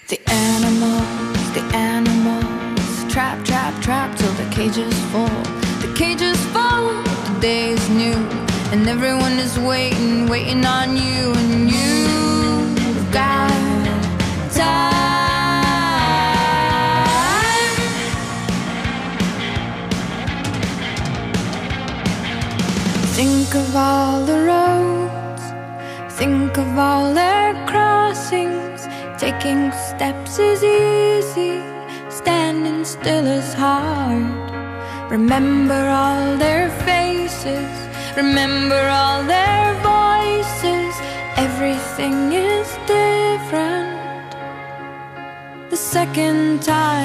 The animals, trap, trap, trap till the cages fall. The cages fall, the day is new, and everyone is waiting, waiting on you, and you've got time. Think of all the roads, think of all their crossings. Taking steps is easy, standing still is hard. Remember all their faces, remember all their voices. Everything is different the second time